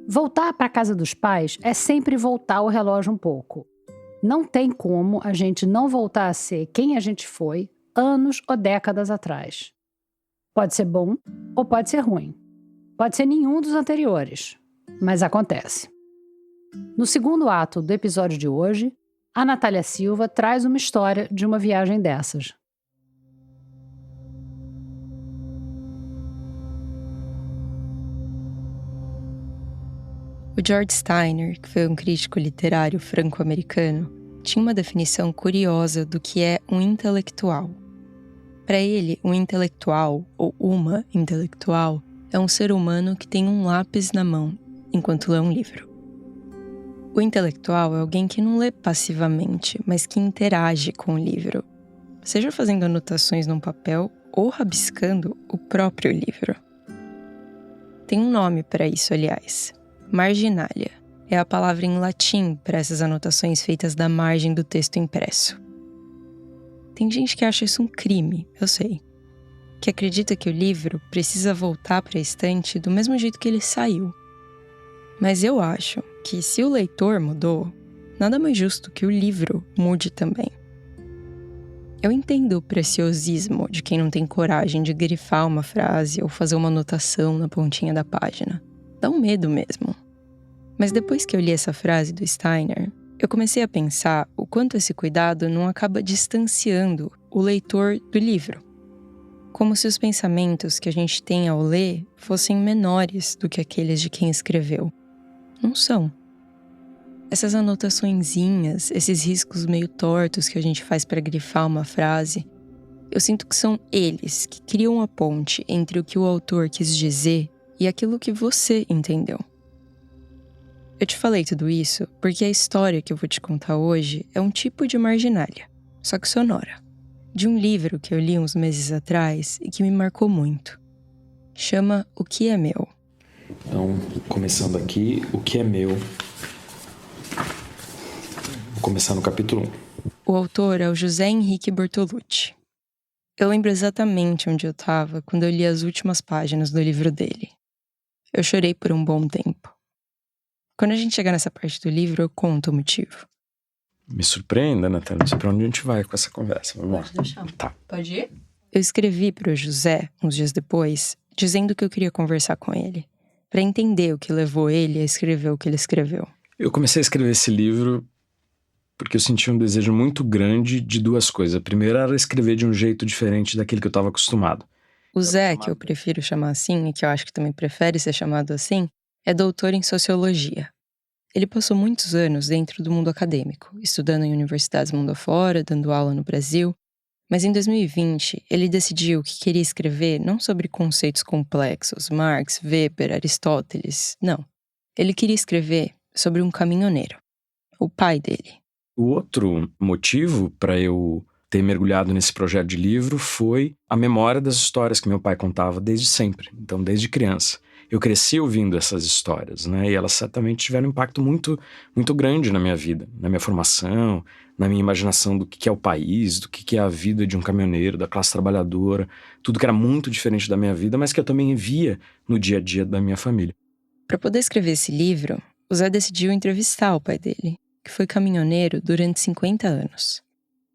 Voltar para a casa dos pais é sempre voltar o relógio um pouco. Não tem como a gente não voltar a ser quem a gente foi anos ou décadas atrás. Pode ser bom ou pode ser ruim. Pode ser nenhum dos anteriores, mas acontece. No segundo ato do episódio de hoje, a Natália Silva traz uma história de uma viagem dessas. O George Steiner, que foi um crítico literário franco-americano, tinha uma definição curiosa do que é um intelectual. Para ele, um intelectual, ou uma intelectual, é um ser humano que tem um lápis na mão enquanto lê um livro. O intelectual é alguém que não lê passivamente, mas que interage com o livro, seja fazendo anotações num papel ou rabiscando o próprio livro. Tem um nome para isso, aliás. Marginalia é a palavra em latim para essas anotações feitas da margem do texto impresso. Tem gente que acha isso um crime, eu sei. Que acredita que o livro precisa voltar para a estante do mesmo jeito que ele saiu. Mas eu acho que se o leitor mudou, nada mais justo que o livro mude também. Eu entendo o preciosismo de quem não tem coragem de grifar uma frase ou fazer uma anotação na pontinha da página. Dá um medo mesmo. Mas depois que eu li essa frase do Steiner, eu comecei a pensar o quanto esse cuidado não acaba distanciando o leitor do livro. Como se os pensamentos que a gente tem ao ler fossem menores do que aqueles de quem escreveu. Não são. Essas anotaçõezinhas, esses riscos meio tortos que a gente faz para grifar uma frase, eu sinto que são eles que criam a ponte entre o que o autor quis dizer e aquilo que você entendeu. Eu te falei tudo isso porque a história que eu vou te contar hoje é um tipo de marginalia, só que sonora, de um livro que eu li uns meses atrás e que me marcou muito. Chama O Que É Meu. Então, começando aqui, O Que É Meu. Vou começar no capítulo 1. O autor é o José Henrique Bortolucci. Eu lembro exatamente onde eu estava quando eu li as últimas páginas do livro dele. Eu chorei por um bom tempo. Quando a gente chegar nessa parte do livro, eu conto o motivo. Me surpreenda, Natália. Não sei pra onde a gente vai com essa conversa. Vamos lá. Pode deixar. Tá. Pode ir? Eu escrevi para o José, uns dias depois, dizendo que eu queria conversar com ele, para entender o que levou ele a escrever o que ele escreveu. Eu comecei a escrever esse livro porque eu senti um desejo muito grande de duas coisas. A primeira era escrever de um jeito diferente daquele que eu estava acostumado. O Zé, que eu prefiro chamar assim, e que eu acho que também prefere ser chamado assim, é doutor em sociologia. Ele passou muitos anos dentro do mundo acadêmico, estudando em universidades mundo afora, dando aula no Brasil. Mas em 2020, ele decidiu que queria escrever não sobre conceitos complexos, Marx, Weber, Aristóteles, não. Ele queria escrever sobre um caminhoneiro, o pai dele. O outro motivo para eu ter mergulhado nesse projeto de livro foi a memória das histórias que meu pai contava desde sempre, então desde criança. Eu cresci ouvindo essas histórias, né? E elas certamente tiveram um impacto muito, muito grande na minha vida, na minha formação, na minha imaginação do que é o país, do que é a vida de um caminhoneiro, da classe trabalhadora, tudo que era muito diferente da minha vida, mas que eu também via no dia a dia da minha família. Para poder escrever esse livro, o Zé decidiu entrevistar o pai dele, que foi caminhoneiro durante 50 anos.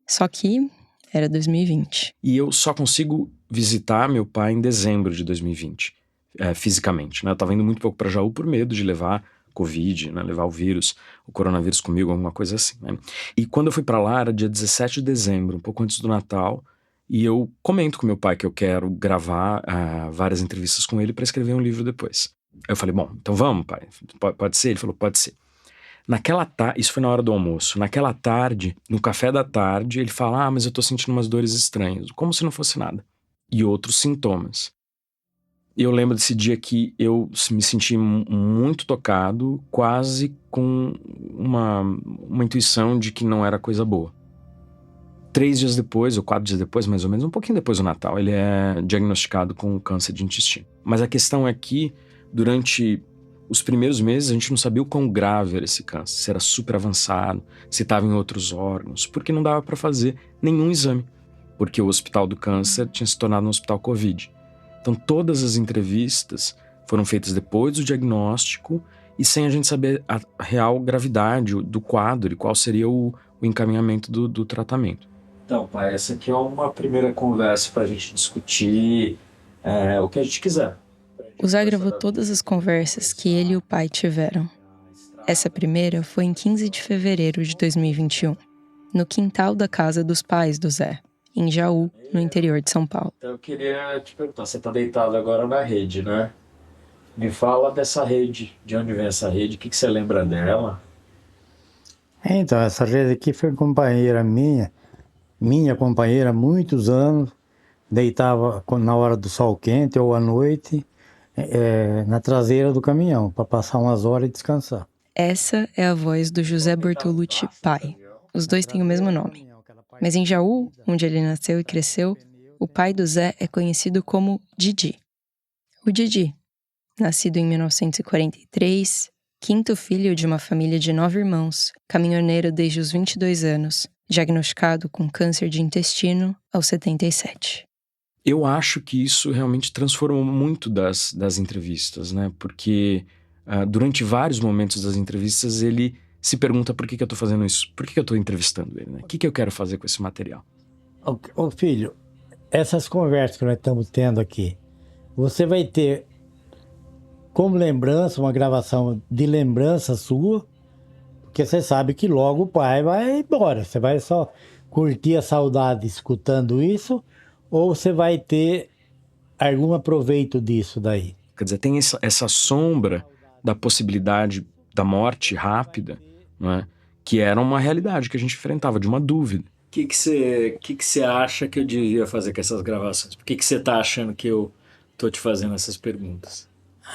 Só que era 2020. E eu só consigo visitar meu pai em dezembro de 2020. Fisicamente, né? Eu tava indo muito pouco para Jaú por medo de levar Covid, né? Levar o vírus, o coronavírus comigo, alguma coisa assim, né? E quando eu fui para lá era dia 17 de dezembro, um pouco antes do Natal, e eu comento com meu pai que eu quero gravar várias entrevistas com ele para escrever um livro depois. Aí eu falei, bom, então vamos, pai, pode ser? Ele falou, pode ser. Naquela tarde, isso foi na hora do almoço, naquela tarde, no café da tarde, ele fala, mas eu tô sentindo umas dores estranhas, como se não fosse nada. E outros sintomas. E eu lembro desse dia que eu me senti muito tocado, quase com uma intuição de que não era coisa boa. 3 dias depois, ou 4 dias depois, mais ou menos, um pouquinho depois do Natal, ele é diagnosticado com câncer de intestino. Mas a questão é que, durante os primeiros meses, a gente não sabia o quão grave era esse câncer, se era super avançado, se estava em outros órgãos, porque não dava para fazer nenhum exame, porque o Hospital do Câncer tinha se tornado um hospital Covid. Então todas as entrevistas foram feitas depois do diagnóstico e sem a gente saber a real gravidade do quadro e qual seria o encaminhamento do tratamento. Então, pai, essa aqui é uma primeira conversa para a gente discutir o que a gente quiser. O Zé gravou todas as conversas que ele e o pai tiveram. Essa primeira foi em 15 de fevereiro de 2021, no quintal da casa dos pais do Zé, em Jaú, no interior de São Paulo. Então eu queria te perguntar, você está deitado agora na rede, né? Me fala dessa rede, de onde vem essa rede, o que você lembra dela? Então, essa rede aqui foi companheira minha companheira há muitos anos, deitava na hora do sol quente ou à noite, na traseira do caminhão, para passar umas horas e descansar. Essa é a voz do José Bortolucci pai. Os dois têm o mesmo nome. Mas em Jaú, onde ele nasceu e cresceu, o pai do Zé é conhecido como Didi. O Didi, nascido em 1943, quinto filho de uma família de 9 irmãos, caminhoneiro desde os 22 anos, diagnosticado com câncer de intestino aos 77. Eu acho que isso realmente transformou muito das entrevistas, né? Porque durante vários momentos das entrevistas ele se pergunta por que eu tô fazendo isso, por que eu tô entrevistando ele, né? O que eu quero fazer com esse material? Ô filho, essas conversas que nós estamos tendo aqui, você vai ter como lembrança, uma gravação de lembrança sua, porque você sabe que logo o pai vai embora. Você vai só curtir a saudade escutando isso, ou você vai ter algum proveito disso daí? Quer dizer, tem essa sombra da possibilidade da morte rápida, não é? Que era uma realidade que a gente enfrentava, de uma dúvida. O que você acha que eu devia fazer com essas gravações? Por que você está achando que eu tô te fazendo essas perguntas?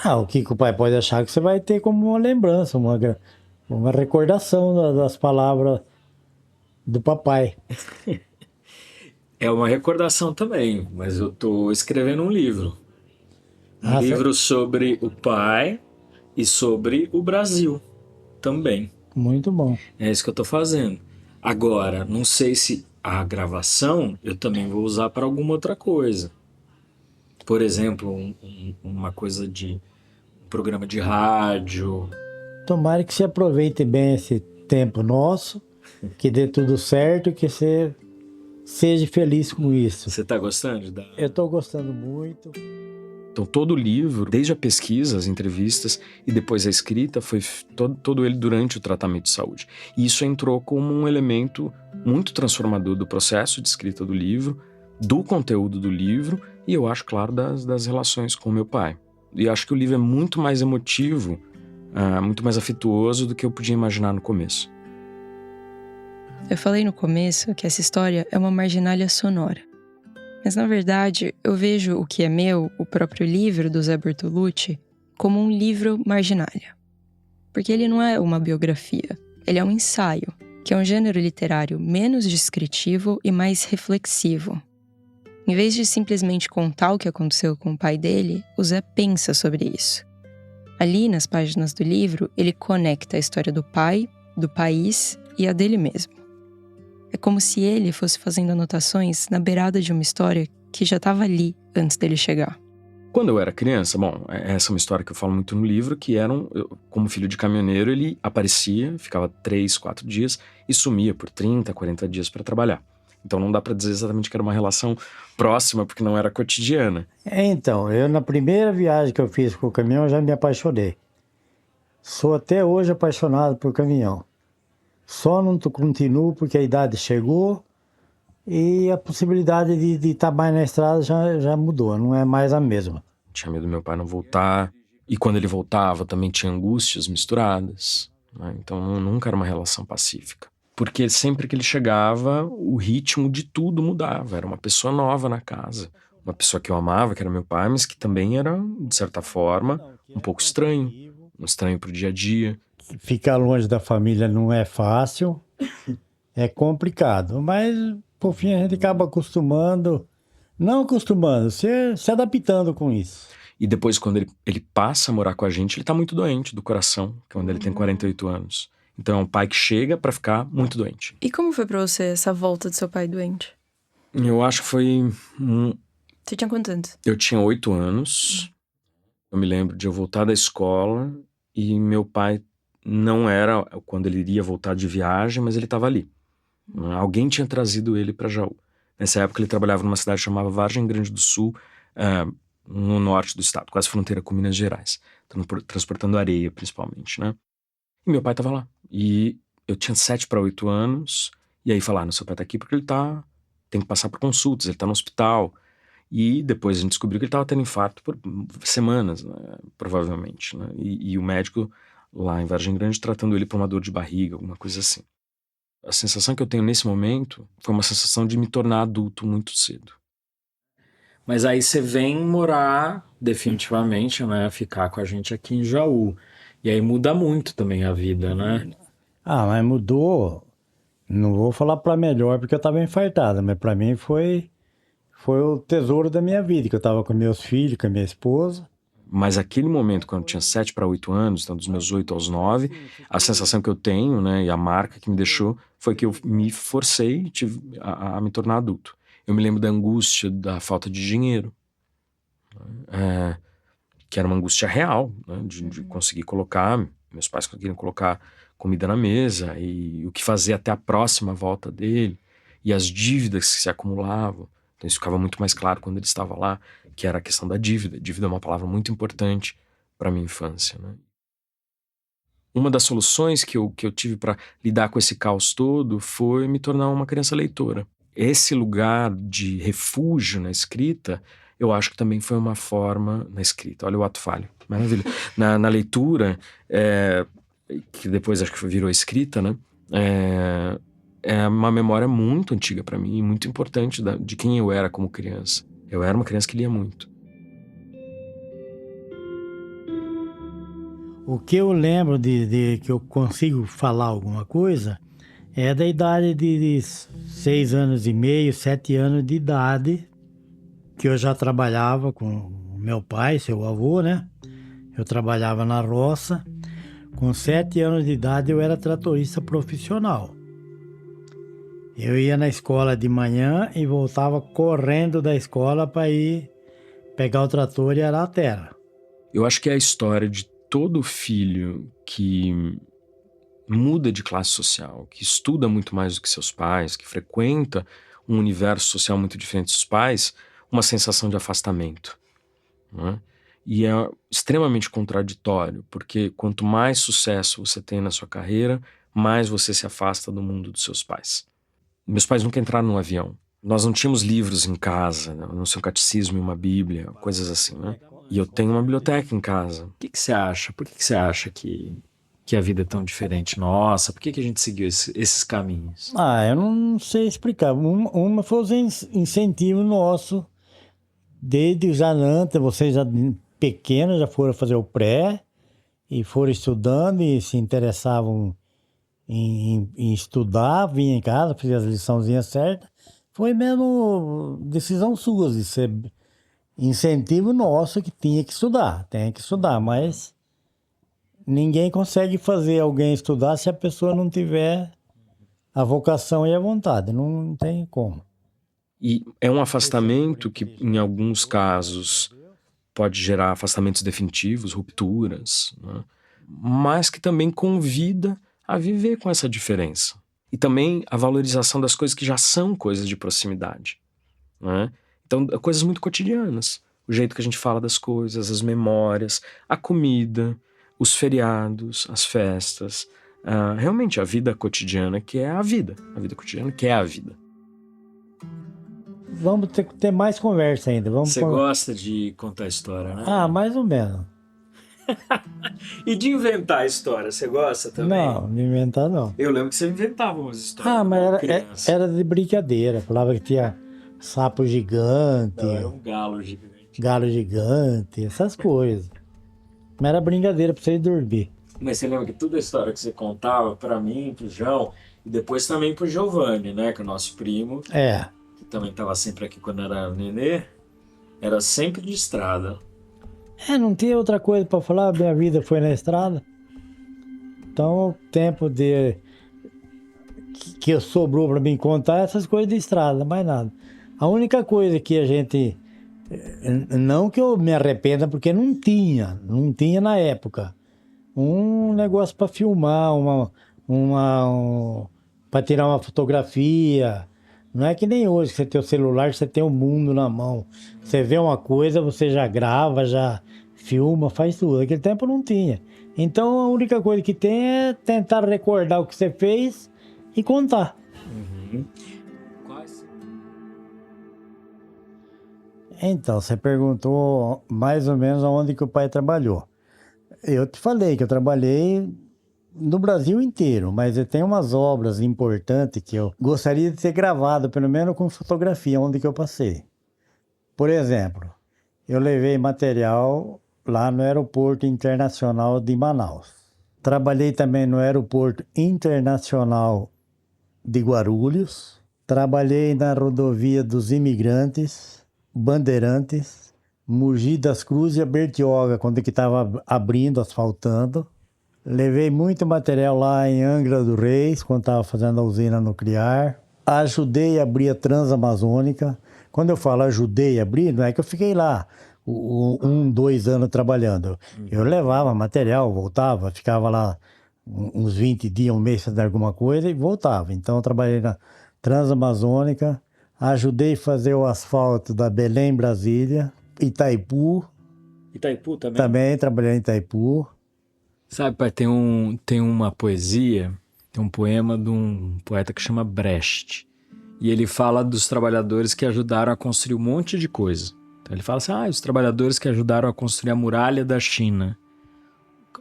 O que o pai pode achar que você vai ter como uma lembrança, uma recordação das palavras do papai. É uma recordação também, mas eu tô escrevendo um livro. Um livro sobre o pai e sobre o Brasil também. Muito bom. É isso que eu tô fazendo. Agora, não sei se a gravação eu também vou usar para alguma outra coisa. Por exemplo, uma coisa de um programa de rádio. Tomara que você aproveite bem esse tempo nosso, que dê tudo certo, que você seja feliz com isso. Você tá gostando? Eu tô gostando muito. Então todo o livro, desde a pesquisa, as entrevistas e depois a escrita, foi todo ele durante o tratamento de saúde. E isso entrou como um elemento muito transformador do processo de escrita do livro, do conteúdo do livro e eu acho, claro, das relações com meu pai. E acho que o livro é muito mais emotivo, muito mais afetuoso do que eu podia imaginar no começo. Eu falei no começo que essa história é uma marginalia sonora. Mas, na verdade, eu vejo o que é meu, o próprio livro do Zé Bortolucci, como um livro marginalia. Porque ele não é uma biografia, ele é um ensaio, que é um gênero literário menos descritivo e mais reflexivo. Em vez de simplesmente contar o que aconteceu com o pai dele, o Zé pensa sobre isso. Ali, nas páginas do livro, ele conecta a história do pai, do país e a dele mesmo. É como se ele fosse fazendo anotações na beirada de uma história que já estava ali antes dele chegar. Quando eu era criança, essa é uma história que eu falo muito no livro, que como filho de caminhoneiro, ele aparecia, ficava 3, 4 dias e sumia por 30, 40 dias para trabalhar. Então não dá para dizer exatamente que era uma relação próxima, porque não era cotidiana. Então, eu na primeira viagem que eu fiz com o caminhão, eu já me apaixonei. Sou até hoje apaixonado por caminhão. Só não continuo porque a idade chegou e a possibilidade de estar mais na estrada já mudou, não é mais a mesma. Tinha medo do meu pai não voltar, e quando ele voltava também tinha angústias misturadas, né? Então nunca era uma relação pacífica. Porque sempre que ele chegava, o ritmo de tudo mudava, era uma pessoa nova na casa. Uma pessoa que eu amava, que era meu pai, mas que também era, de certa forma, um pouco estranho. Um estranho pro dia a dia. Ficar longe da família não é fácil, é complicado, mas por fim a gente acaba se adaptando com isso. E depois, quando ele passa a morar com a gente, ele tá muito doente do coração, quando ele tem 48 anos. Então é um pai que chega pra ficar muito doente. E como foi pra você essa volta do seu pai doente? Eu acho que foi... Você tinha quantos anos? Eu tinha 8 anos. Eu me lembro de eu voltar da escola e meu pai não era quando ele iria voltar de viagem, mas ele estava ali. Alguém tinha trazido ele para Jaú. Nessa época ele trabalhava numa cidade chamada Vargem Grande do Sul, no norte do estado, quase fronteira com Minas Gerais, transportando areia principalmente, né? E meu pai estava lá. E eu tinha 7 para 8 anos, e aí falaram, seu pai tá aqui porque ele tem que passar por consultas, ele tá no hospital. E depois a gente descobriu que ele estava tendo infarto por semanas, né, provavelmente, né? E o médico lá em Vargem Grande tratando ele por uma dor de barriga, alguma coisa assim. A sensação que eu tenho nesse momento foi uma sensação de me tornar adulto muito cedo. Mas aí você vem morar definitivamente, né? Ficar com a gente aqui em Jaú. E aí muda muito também a vida, né? Mas mudou. Não vou falar para melhor porque eu estava infartado, mas para mim foi o tesouro da minha vida, que eu estava com meus filhos, com a minha esposa. Mas aquele momento, quando eu tinha 7 para 8 anos, então dos meus 8 aos 9, a sensação que eu tenho, né, e a marca que me deixou, foi que eu me forcei a me tornar adulto. Eu me lembro da angústia, da falta de dinheiro, que era uma angústia real, né, de conseguir colocar, meus pais conseguiram colocar comida na mesa, e o que fazer até a próxima volta dele, e as dívidas que se acumulavam. Então isso ficava muito mais claro quando ele estava lá, que era a questão da dívida. Dívida é uma palavra muito importante para minha infância, né? Uma das soluções que eu tive para lidar com esse caos todo foi me tornar uma criança leitora. Esse lugar de refúgio na escrita, eu acho que também foi uma forma... Na escrita, olha o ato falho, maravilha. Na leitura, que depois acho que virou escrita, né? É uma memória muito antiga para mim, muito importante de quem eu era como criança. Eu era uma criança que lia muito. O que eu lembro de que eu consigo falar alguma coisa é da idade de 6 anos e meio, 7 anos de idade, que eu já trabalhava com meu pai, seu avô, né? Eu trabalhava na roça. Com 7 anos de idade eu era tratorista profissional. Eu ia na escola de manhã e voltava correndo da escola para ir pegar o trator e arar a terra. Eu acho que é a história de todo filho que muda de classe social, que estuda muito mais do que seus pais, que frequenta um universo social muito diferente dos pais, uma sensação de afastamento, né? E é extremamente contraditório, porque quanto mais sucesso você tem na sua carreira, mais você se afasta do mundo dos seus pais. Meus pais nunca entraram num avião. Nós não tínhamos livros em casa, né? Não sei, um catecismo e uma bíblia, coisas assim, né? E eu tenho uma biblioteca em casa. O que você acha? Por que você acha que a vida é tão diferente nossa? Por que a gente seguiu esses caminhos? Eu não sei explicar. Uma foi os incentivo nosso, desde já antes, vocês já pequenos já foram fazer o pré e foram estudando e se interessavam em estudar, vinha em casa, fazia as liçãozinhas certas. Foi mesmo decisão sua, de ser incentivo nosso que tinha que estudar, tem que estudar, mas ninguém consegue fazer alguém estudar se a pessoa não tiver a vocação e a vontade, não tem como. E é um afastamento que, em alguns casos, pode gerar afastamentos definitivos, rupturas, né? Mas que também convida a viver com essa diferença. E também a valorização das coisas que já são coisas de proximidade, né? Então, coisas muito cotidianas. O jeito que a gente fala das coisas, as memórias, a comida, os feriados, as festas. Realmente, a vida cotidiana que é a vida. A vida cotidiana que é a vida. Vamos ter mais conversa ainda. Você gosta de contar história, né? Mais ou menos. E de inventar história, você gosta também? Não, de inventar não. Eu lembro que você inventava umas histórias. Mas era de brincadeira. Falava que tinha sapo gigante. Não, era um galo gigante. Galo gigante, essas coisas. Mas era brincadeira pra você dormir. Mas você lembra que toda a história que você contava pra mim, pro João, e depois também pro Giovanni, né? Que é o nosso primo. Que também estava sempre aqui quando era nenê. Era sempre de estrada. Não tinha outra coisa para falar, minha vida foi na estrada. Então, o tempo que sobrou para mim contar essas coisas de estrada, mais nada. A única coisa que a gente... Não que eu me arrependa, porque não tinha na época. um negócio para filmar, para tirar uma fotografia. Não é que nem hoje, que você tem o celular, você tem o mundo na mão. Você vê uma coisa, você já grava, já filma, faz tudo. Naquele tempo não tinha. Então a única coisa que tem é tentar recordar o que você fez e contar. Então, você perguntou mais ou menos aonde que o pai trabalhou. Eu te falei que eu trabalhei no Brasil inteiro, mas eu tenho umas obras importantes que eu gostaria de ter gravado, pelo menos com fotografia, onde que eu passei. Por exemplo, eu levei material lá no Aeroporto Internacional de Manaus. Trabalhei também no Aeroporto Internacional de Guarulhos. Trabalhei na Rodovia dos Imigrantes, Bandeirantes, Mogi das Cruzes e Bertioga, quando que estava abrindo, asfaltando. Levei muito material lá em Angra do Reis, quando estava fazendo a usina nuclear. Ajudei a abrir a Transamazônica. Quando eu falo ajudei a abrir, não é que eu fiquei lá 2 anos trabalhando. Eu levava material, voltava, ficava lá uns 20 dias, um mês fazendo alguma coisa e voltava. Então eu trabalhei na Transamazônica, ajudei a fazer o asfalto da Belém, Brasília, Itaipu. Itaipu também? Também trabalhei em Itaipu. Sabe, pai, tem uma poesia, tem um poema de um poeta que chama Brecht. E ele fala dos trabalhadores que ajudaram a construir um monte de coisa. Então ele fala assim, os trabalhadores que ajudaram a construir a muralha da China.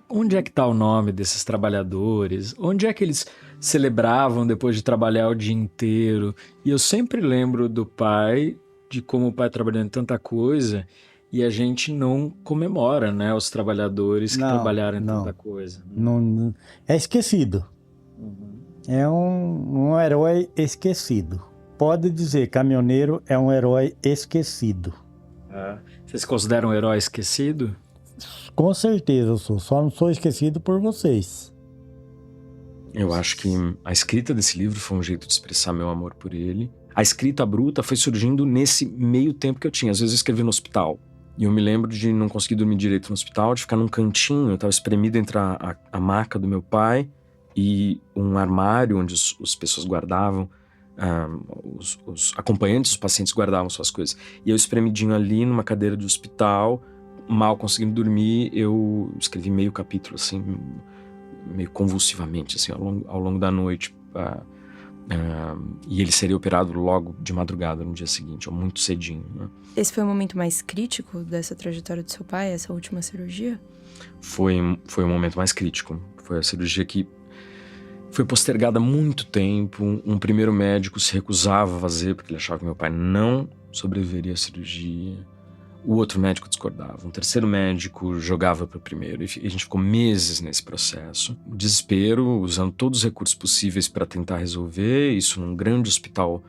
Onde é que está o nome desses trabalhadores? Onde é que eles celebravam depois de trabalhar o dia inteiro? E eu sempre lembro do pai, de como o pai trabalhou em tanta coisa, e a gente não comemora, né, os trabalhadores que trabalharam em tanta coisa. Não, é esquecido. É um herói esquecido. Pode dizer, caminhoneiro é um herói esquecido. Vocês se consideram um herói esquecido? Com certeza eu sou, só não sou esquecido por vocês. Eu acho que a escrita desse livro foi um jeito de expressar meu amor por ele. A escrita bruta foi surgindo nesse meio tempo que eu tinha. Às vezes eu escrevi no hospital. E eu me lembro de não conseguir dormir direito no hospital, de ficar num cantinho. Eu estava espremido entre a maca do meu pai e um armário onde as pessoas guardavam, os acompanhantes dos pacientes guardavam suas coisas. E eu espremidinho ali numa cadeira de hospital, mal conseguindo dormir, eu escrevi meio capítulo, assim, meio convulsivamente, assim, ao longo da noite. E ele seria operado logo de madrugada no dia seguinte, ou muito cedinho, né? Esse foi o momento mais crítico dessa trajetória do seu pai, essa última cirurgia? Foi o momento mais crítico. Foi a cirurgia que foi postergada há muito tempo. Um primeiro médico se recusava a fazer, porque ele achava que meu pai não sobreviveria à cirurgia. O outro médico discordava. Um terceiro médico jogava para o primeiro. E a gente ficou meses nesse processo. Desespero, usando todos os recursos possíveis para tentar resolver. Isso num grande hospital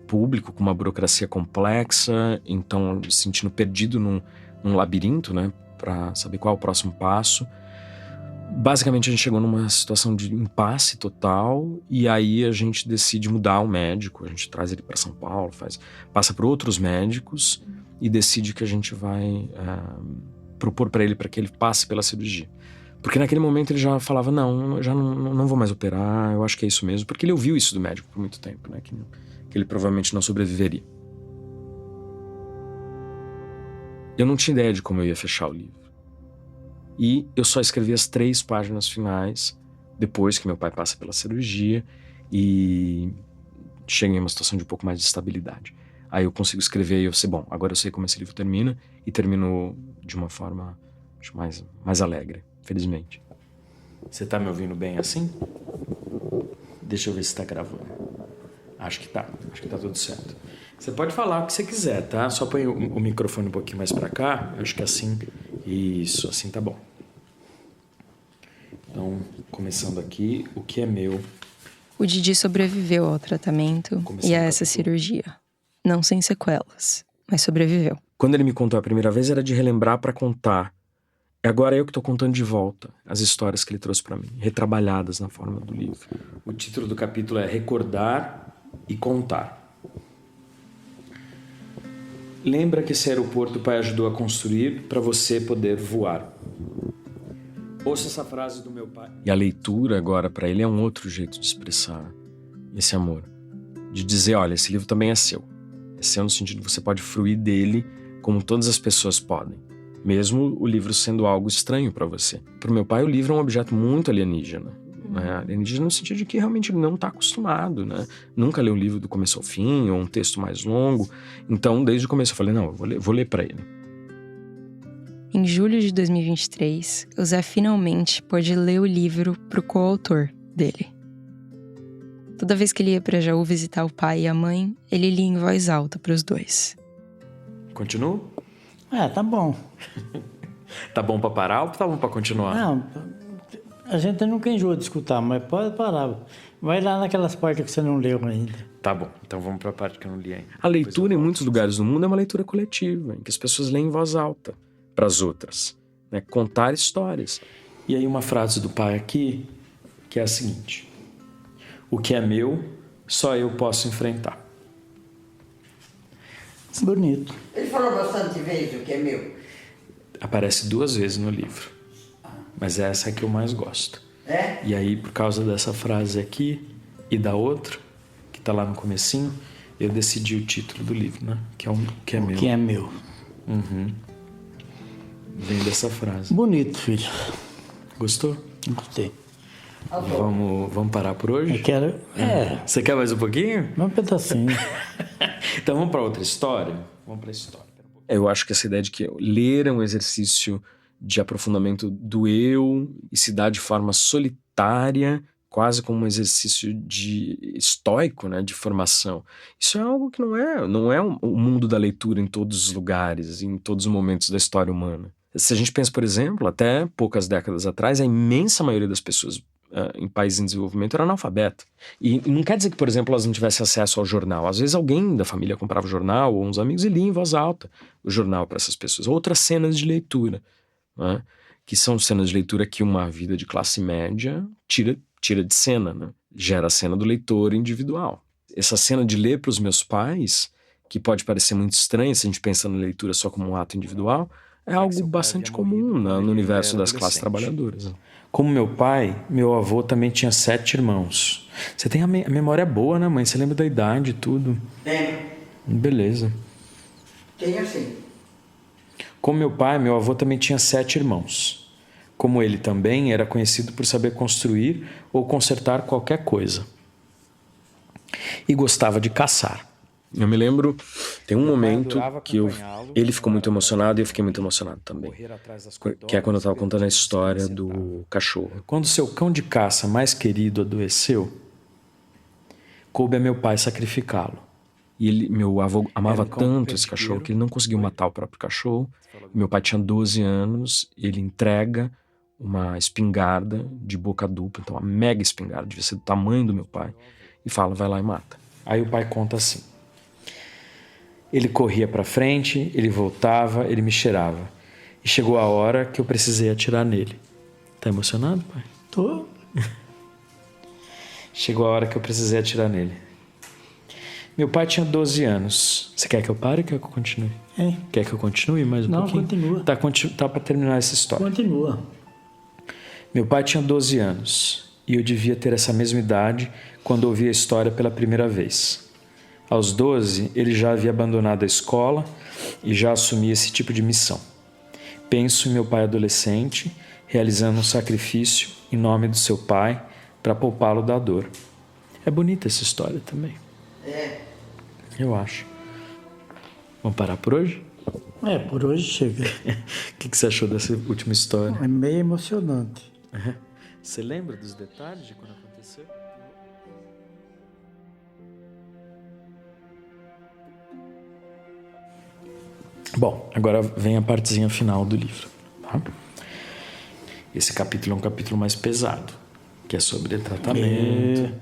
público, com uma burocracia complexa. Então, se sentindo perdido num labirinto, né? Para saber qual é o próximo passo. Basicamente, a gente chegou numa situação de impasse total. E aí a gente decide mudar o médico. A gente traz ele para São Paulo, passa por outros médicos e decide que a gente vai propor para ele para que ele passe pela cirurgia. Porque naquele momento ele já falava, não, já não vou mais operar, eu acho que é isso mesmo. Porque ele ouviu isso do médico por muito tempo, né? Que ele provavelmente não sobreviveria. Eu não tinha ideia de como eu ia fechar o livro. E eu só escrevi as 3 páginas finais depois que meu pai passa pela cirurgia e cheguei em uma situação de um pouco mais de estabilidade. Aí eu consigo escrever e eu sei, bom, agora eu sei como esse livro termina, e termino de uma forma mais alegre, felizmente. Você tá me ouvindo bem assim? Deixa eu ver se tá gravando. Acho que tá tudo certo. Você pode falar o que você quiser, tá? Só põe o microfone um pouquinho mais pra cá, acho que assim, isso, assim tá bom. Então, começando aqui, o que é meu. O Didi sobreviveu ao tratamento e a essa cirurgia. Não sem sequelas, mas sobreviveu. Quando ele me contou a primeira vez, era de relembrar pra contar. Agora eu que tô contando de volta as histórias que ele trouxe pra mim, retrabalhadas na forma do livro. O título do capítulo é Recordar e Contar. Lembra que esse aeroporto o pai ajudou a construir para você poder voar. Ouça essa frase do meu pai. E a leitura agora para ele é um outro jeito de expressar esse amor. De dizer, olha, esse livro também é seu. É seu no sentido de que você pode fruir dele como todas as pessoas podem. Mesmo o livro sendo algo estranho para você. Para o meu pai, o livro é um objeto muito alienígena. Né? Alienígena no sentido de que realmente ele não está acostumado. Né? Nunca leu um livro do começo ao fim, ou um texto mais longo. Então, desde o começo eu falei, não, eu vou ler para ele. Em julho de 2023, o Zé finalmente pôde ler o livro para o coautor dele. Toda vez que ele ia para Jaú visitar o pai e a mãe, ele lia em voz alta para os dois. Continua? Tá bom. Tá bom pra parar ou tá bom pra continuar? Não, a gente nunca enjoa de escutar, mas pode parar. Vai lá naquelas partes que você não leu ainda. Tá bom, então vamos pra parte que eu não li ainda. A leitura em muitos lugares do mundo é uma leitura coletiva, em que as pessoas leem em voz alta para as outras. Né? Contar histórias. E aí uma frase do pai aqui, que é a seguinte: o que é meu, só eu posso enfrentar. Bonito. Ele falou bastante vezes o que é meu. Aparece 2 vezes no livro, mas essa é a que eu mais gosto. É? E aí, por causa dessa frase aqui e da outra, que tá lá no comecinho, eu decidi o título do livro, né? Que é o que é meu. Que é meu. Vem dessa frase. Bonito, filho. Gostou? Gostei. Vamos parar por hoje? Eu quero... Você quer mais um pouquinho? Um pedacinho. Então vamos para outra história? Vamos para a história. Eu acho que essa ideia de que ler é um exercício de aprofundamento do eu e se dá de forma solitária, quase como um exercício de estoico, né, de formação. Isso é algo que não é o mundo da leitura em todos os lugares, em todos os momentos da história humana. Se a gente pensa, por exemplo, até poucas décadas atrás, a imensa maioria das pessoas em países em desenvolvimento era analfabeta. E não quer dizer que, por exemplo, elas não tivessem acesso ao jornal. Às vezes alguém da família comprava o jornal, ou uns amigos, e lia em voz alta o jornal para essas pessoas. Outras cenas de leitura, né? Que são cenas de leitura que uma vida de classe média tira de cena, né? Gera a cena do leitor individual. Essa cena de ler para os meus pais, que pode parecer muito estranha se a gente pensa na leitura só como um ato individual, é algo bastante comum no universo das classes trabalhadoras. Como meu pai, meu avô também tinha 7 irmãos. Você tem a memória boa, né, mãe? Você lembra da idade e tudo? Lembro. Beleza. Tem assim. Como meu pai, meu avô também tinha 7 irmãos. Como ele também era conhecido por saber construir ou consertar qualquer coisa. E gostava de caçar. Eu me lembro, tem um momento que ele ficou muito emocionado e eu fiquei muito emocionado também. Que é quando eu estava contando a história do cachorro. Quando seu cão de caça mais querido adoeceu, coube a meu pai sacrificá-lo. E meu avô amava tanto esse cachorro que ele não conseguiu matar o próprio cachorro. Meu pai tinha 12 anos, ele entrega uma espingarda de boca dupla, então uma mega espingarda, devia ser do tamanho do meu pai, e fala, vai lá e mata. Aí o pai conta assim: ele corria pra frente, ele voltava, ele me cheirava. E chegou a hora que eu precisei atirar nele. Tá emocionado, pai? Tô. Chegou a hora que eu precisei atirar nele. Meu pai tinha 12 anos. Você quer que eu pare ou quer que eu continue? Quer que eu continue mais um pouquinho? Não, continua. Tá pra terminar essa história. Continua. Meu pai tinha 12 anos. E eu devia ter essa mesma idade quando ouvi a história pela primeira vez. Aos 12, ele já havia abandonado a escola e já assumia esse tipo de missão. Penso em meu pai adolescente, realizando um sacrifício em nome do seu pai para poupá-lo da dor. É bonita essa história também. Eu acho. Vamos parar por hoje? Por hoje chega. O que você achou dessa última história? É meio emocionante. Você lembra dos detalhes de quando aconteceu? Bom, agora vem a partezinha final do livro. Tá? Esse capítulo é um capítulo mais pesado, que é sobre tratamento.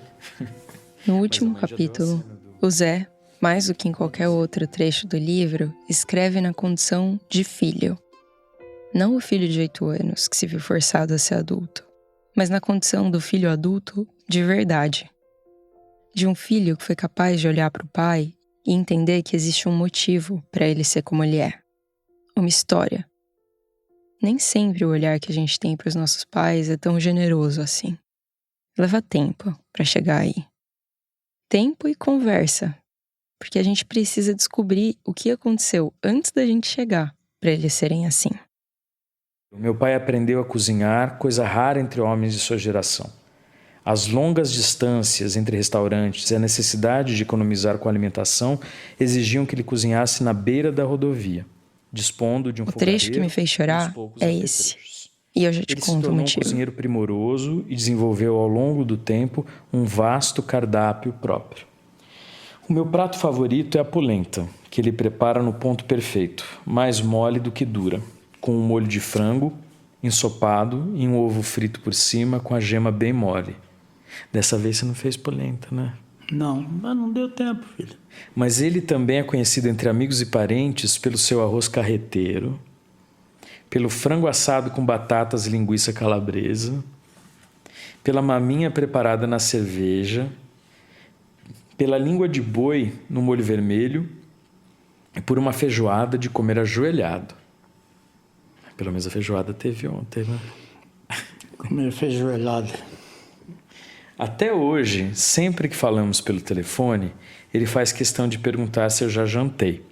No último capítulo, o Zé, mais do que em qualquer outro trecho do livro, escreve na condição de filho. Não o filho de 8 anos, que se viu forçado a ser adulto, mas na condição do filho adulto de verdade. De um filho que foi capaz de olhar para o pai e entender que existe um motivo para ele ser como ele é. Uma história. nem sempre o olhar que a gente tem para os nossos pais é tão generoso assim. Leva tempo para chegar aí. Tempo e conversa, porque a gente precisa descobrir o que aconteceu antes da gente chegar para eles serem assim. Meu pai aprendeu a cozinhar, coisa rara entre homens de sua geração. As longas distâncias entre restaurantes e a necessidade de economizar com a alimentação exigiam que ele cozinhasse na beira da rodovia, dispondo de um O trecho que me fez chorar e poucos é esse. apetrechos. E eu já te Ele se conto o tornou um motivo. cozinheiro primoroso e desenvolveu ao longo do tempo um vasto cardápio próprio. O meu prato favorito é a polenta, que ele prepara no ponto perfeito, mais mole do que dura, com um molho de frango, ensopado e um ovo frito por cima com a gema bem mole. Dessa vez você não fez polenta, né? Não, mas não deu tempo, filho. Mas ele também é conhecido entre amigos e parentes pelo seu arroz carreteiro, pelo frango assado com batatas e linguiça calabresa, pela maminha preparada na cerveja, pela língua de boi no molho vermelho e por uma feijoada de comer ajoelhado. Pelo menos a feijoada teve ontem, né? Comer feijoelada. Até hoje, sempre que falamos pelo telefone, ele faz questão de perguntar se eu já jantei.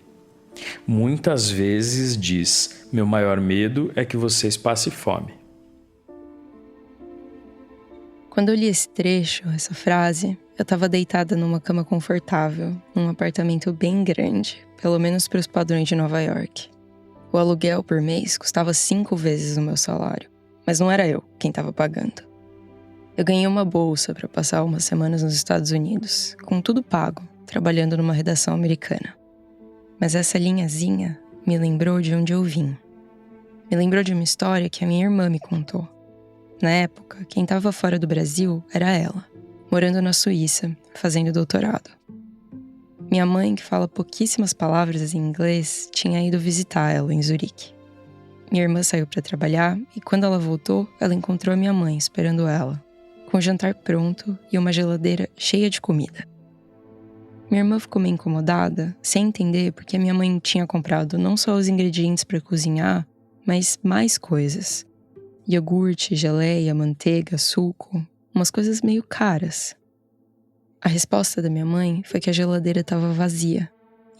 Muitas vezes diz: meu maior medo é que vocês passem fome. Quando eu li esse trecho, essa frase, eu estava deitada numa cama confortável, num apartamento bem grande, pelo menos para os padrões de Nova York. O aluguel por mês custava 5 vezes o meu salário, mas não era eu quem estava pagando. Eu ganhei uma bolsa para passar umas semanas nos Estados Unidos, com tudo pago, trabalhando numa redação americana. Mas essa linhazinha me lembrou de onde eu vim. Me lembrou de uma história que a minha irmã me contou. Na época, quem estava fora do Brasil era ela, morando na Suíça, fazendo doutorado. Minha mãe, que fala pouquíssimas palavras em inglês, tinha ido visitar ela em Zurique. Minha irmã saiu para trabalhar e quando ela voltou, ela encontrou a minha mãe esperando ela, com o jantar pronto e uma geladeira cheia de comida. Minha irmã ficou meio incomodada, sem entender porque minha mãe tinha comprado não só os ingredientes para cozinhar, mas mais coisas. Iogurte, geleia, manteiga, suco, umas coisas meio caras. A resposta da minha mãe foi que a geladeira estava vazia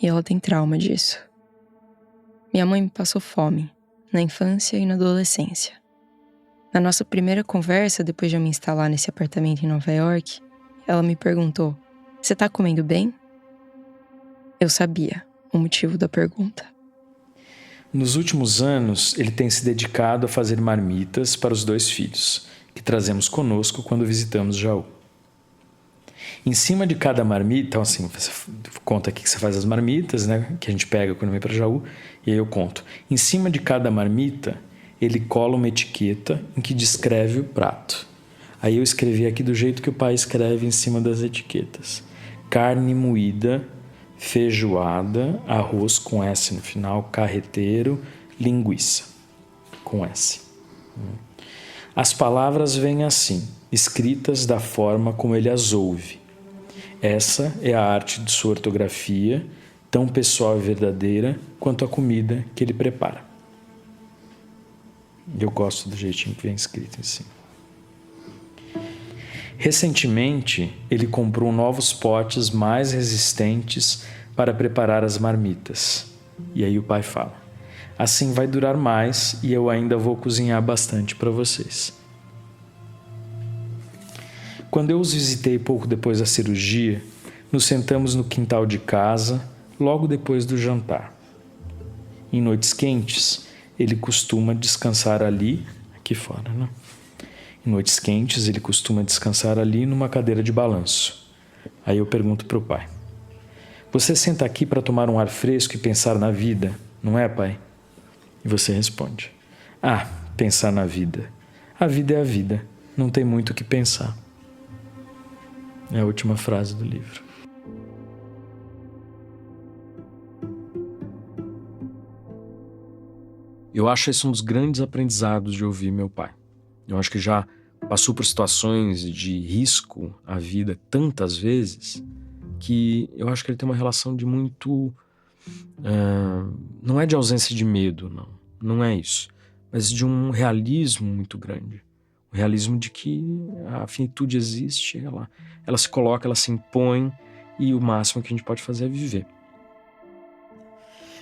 e ela tem trauma disso. Minha mãe me passou fome, na infância e na adolescência. Na nossa primeira conversa, depois de eu me instalar nesse apartamento em Nova York, ela me perguntou: "Você tá comendo bem?" Eu sabia o motivo da pergunta. Nos últimos anos, ele tem se dedicado a fazer marmitas para os 2 filhos, que trazemos conosco quando visitamos Jaú. Em cima de cada marmita, então assim, você conta aqui que você faz as marmitas, né, que a gente pega quando vem para Jaú, e aí eu conto. Em cima de cada marmita, ele cola uma etiqueta em que descreve o prato. Aí eu escrevi aqui do jeito que o pai escreve em cima das etiquetas: carne moída, feijoada, arroz com S no final, carreteiro, linguiça com S. As palavras vêm assim, escritas da forma como ele as ouve. Essa é a arte de sua ortografia, tão pessoal e verdadeira quanto a comida que ele prepara. Eu gosto do jeitinho que vem escrito em cima. Recentemente, ele comprou novos potes mais resistentes para preparar as marmitas. E aí o pai fala: assim vai durar mais e eu ainda vou cozinhar bastante para vocês. Quando eu os visitei pouco depois da cirurgia, nos sentamos no quintal de casa, logo depois do jantar. Em noites quentes, ele costuma descansar ali, aqui fora, né? Em noites quentes, ele costuma descansar ali numa cadeira de balanço. Aí eu pergunto para o pai: você senta aqui para tomar um ar fresco e pensar na vida, não é, pai? E você responde: ah, pensar na vida. A vida é a vida, não tem muito o que pensar. É a última frase do livro. Eu acho esse um dos grandes aprendizados de ouvir meu pai. Eu acho que já passou por situações de risco à vida tantas vezes que eu acho que ele tem uma relação de muito... não é de ausência de medo, não é isso. mas de um realismo muito grande. O realismo de que a finitude existe, ela se coloca, ela se impõe, e o máximo que a gente pode fazer é viver.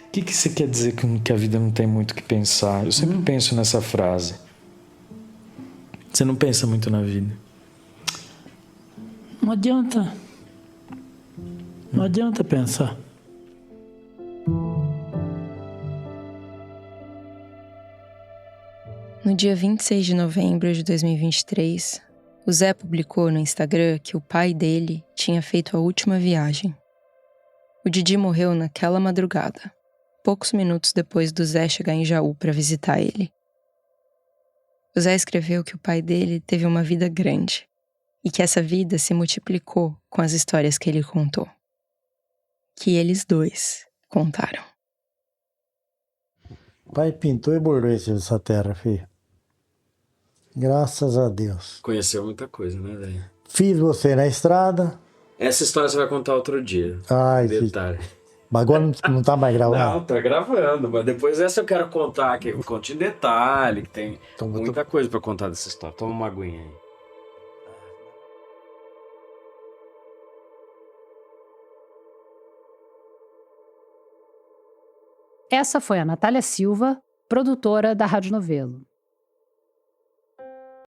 O que você quer dizer que a vida não tem muito o que pensar? Eu sempre penso nessa frase. Você não pensa muito na vida? Não adianta. Não adianta pensar. No dia 26 de novembro de 2023, o Zé publicou no Instagram que o pai dele tinha feito a última viagem. O Didi morreu naquela madrugada, poucos minutos depois do Zé chegar em Jaú para visitar ele. O Zé escreveu que o pai dele teve uma vida grande e que essa vida se multiplicou com as histórias que ele contou. Que eles dois contaram. Pai pintou e bordou essa terra, filho. Graças a Deus. Conheceu muita coisa, né, velho? Fiz você na estrada. Essa história você vai contar outro dia. Ai, Detalhe. mas agora não tá mais gravando. Não, tá gravando, mas depois essa eu quero contar, que eu conte em detalhe, que tem muita coisa pra contar dessa história. Toma uma aguinha aí. Essa foi a Natália Silva, produtora da Rádio Novelo.